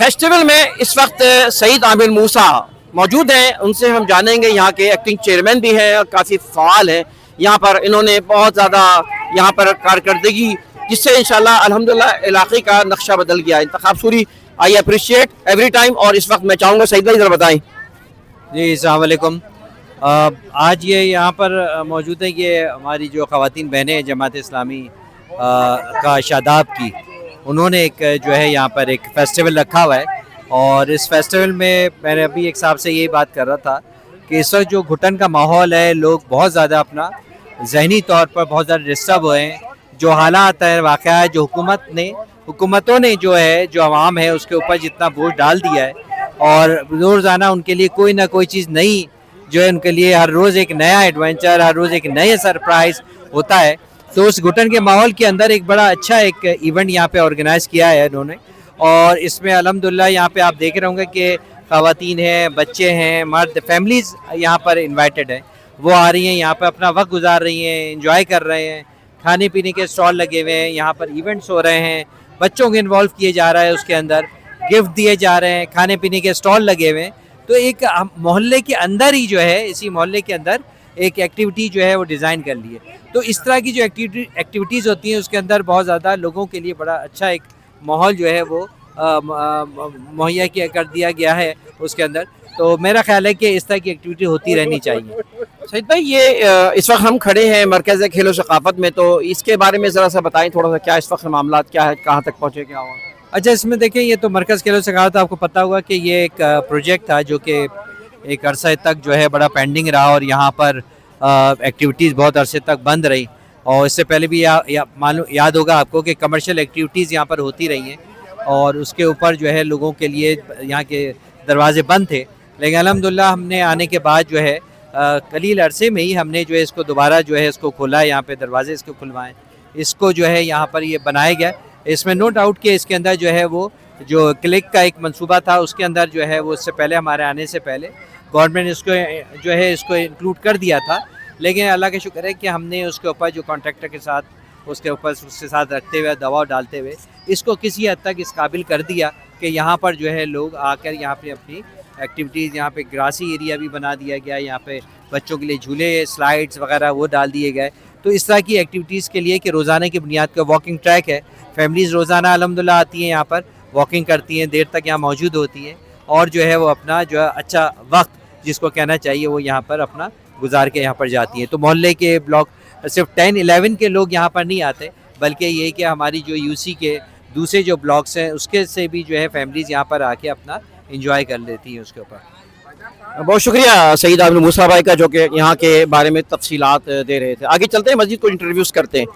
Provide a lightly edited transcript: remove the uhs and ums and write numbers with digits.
Festival में इस वक्त सईद आमिर मूसा मौजूद हैं, उनसे हम जानेंगे। यहाँ के एक्टिंग चेयरमैन भी हैं और काफ़ी फ़ाल हैं यहाँ पर। इन्होंने बहुत ज़्यादा यहाँ पर कारकर्दगी, जिससे इंशाल्लाह अल्हम्दुलिल्लाह इलाके का नक्शा बदल गया। Intikhab Suri I appreciate every time. और इस वक्त मैं चाहूँगा सईद भाई ज़रा बताएं। जी अस्सलाम वालेकुम। आज ये यहाँ पर मौजूद है, ये हमारी जो ख़वातीन बहनें हैं जमात इस्लामी का शादाब की, उन्होंने एक जो है यहाँ पर एक फ़ेस्टिवल रखा हुआ है। और इस फेस्टिवल में मैंने अभी एक साहब से यही बात कर रहा था कि इस वक्त जो घुटन का माहौल है, लोग बहुत ज़्यादा अपना ज़हनी तौर पर बहुत ज़्यादा डिस्टर्ब हुए हैं। जो हालात है, वाक़या है, जो हुकूमतों ने जो है, जो आवाम है उसके ऊपर जितना बोझ डाल दिया है, और रोज़ाना उनके लिए कोई ना कोई चीज़ नई जो है, उनके लिए हर रोज़ एक नया एडवेंचर, हर रोज़ एक नया सरप्राइज़ होता है। तो उस घुटन के माहौल के अंदर एक बड़ा अच्छा एक इवेंट यहाँ पे ऑर्गेनाइज़ किया है इन्होंने। और इसमें अल्हम्दुलिल्लाह यहाँ पे आप देख रहे होंगे कि ख़वातीन हैं, बच्चे हैं, मर्द, फैमिलीज़ यहाँ पर इनवाइटेड हैं। वो आ रही हैं यहाँ पर, अपना वक्त गुजार रही हैं, एंजॉय कर रहे हैं। खाने पीने के स्टॉल लगे हुए हैं, यहाँ पर इवेंट्स हो रहे हैं, बच्चों को इन्वॉल्व किए जा रहा है, उसके अंदर गिफ्ट दिए जा रहे हैं, खाने पीने के स्टॉल लगे हुए हैं। तो एक मोहल्ले के अंदर ही जो है, इसी मोहल्ले के अंदर एक एक्टिविटी जो है वो डिज़ाइन कर ली है। तो इस तरह की जो एक्टिविटीज़ होती हैं उसके अंदर बहुत ज़्यादा लोगों के लिए बड़ा अच्छा एक माहौल जो है वो मुहैया किया कर दिया गया है उसके अंदर। तो मेरा ख्याल है कि इस तरह की एक्टिविटी होती रहनी चाहिए। सईद भाई, ये इस वक्त हम खड़े हैं मरकज़ खेल सकाफ़त में, तो इसके बारे में ज़रा सा बताएं थोड़ा सा, क्या इस वक्त मामला क्या है, कहाँ तक पहुँचे, क्या हुआ? अच्छा, इसमें देखें, ये तो मरकज़ खेल सकाफ़त, आपको पता होगा कि ये एक प्रोजेक्ट था जो कि एक अरसे तक जो है बड़ा पेंडिंग रहा, और यहाँ पर एक्टिविटीज़ बहुत अरसे तक बंद रही। और इससे पहले भी याद होगा आपको कि कमर्शियल एक्टिविटीज़ यहाँ पर होती रही हैं, और उसके ऊपर जो है लोगों के लिए यहाँ के दरवाजे बंद थे। लेकिन अल्हम्दुलिल्लाह हमने आने के बाद जो है कलील अरसे में ही हमने जो है इसको दोबारा जो है इसको खोला है, यहाँ पे दरवाजे इसको खुलवाएं, इसको जो है यहाँ पर ये बनाया गया। इसमें नो डाउट कि इसके अंदर जो है वो जो क्लिक का एक मंसूबा था, उसके अंदर जो है वो इससे पहले, हमारे आने से पहले गवर्नमेंट ने इसको जो है इसको इंक्लूड कर दिया था। लेकिन अल्लाह का शुक्र है कि हमने उसके ऊपर जो कॉन्ट्रैक्टर के साथ उसके साथ रखते हुए, दबाव डालते हुए इसको किसी हद तक इस काबिल कर दिया कि यहाँ पर जो है लोग आकर यहाँ पे अपनी एक्टिविटीज़, यहाँ पे ग्रासी एरिया भी बना दिया गया, यहाँ पे बच्चों के लिए झूले, स्लाइड्स वगैरह वो डाल दिए गए। तो इस तरह की एक्टिविटीज़ के लिए कि रोज़ाना की बुनियाद पर वॉकिंग ट्रैक है, फैमिलीज़ रोज़ाना अल्हम्दुलिल्लाह आती हैं यहाँ पर, वॉकिंग करती हैं, देर तक यहाँ मौजूद होती हैं, और जो है वो अपना जो है अच्छा वक्त जिसको कहना चाहिए वो यहाँ पर अपना गुजार के यहाँ पर जाती हैं। तो मोहल्ले के ब्लॉक सिर्फ 10-11 के लोग यहाँ पर नहीं आते, बल्कि ये कि हमारी जो यूसी के दूसरे जो ब्लॉक्स हैं उसके से भी जो है फैमिलीज़ यहाँ पर आके अपना एंजॉय कर लेती हैं उसके ऊपर। बहुत शुक्रिया सईद आमिर मूसा भाई का, जो कि यहाँ के बारे में तफसीलात दे रहे थे। आगे चलते हैं, मस्जिद को इंट्रोड्यूस करते हैं।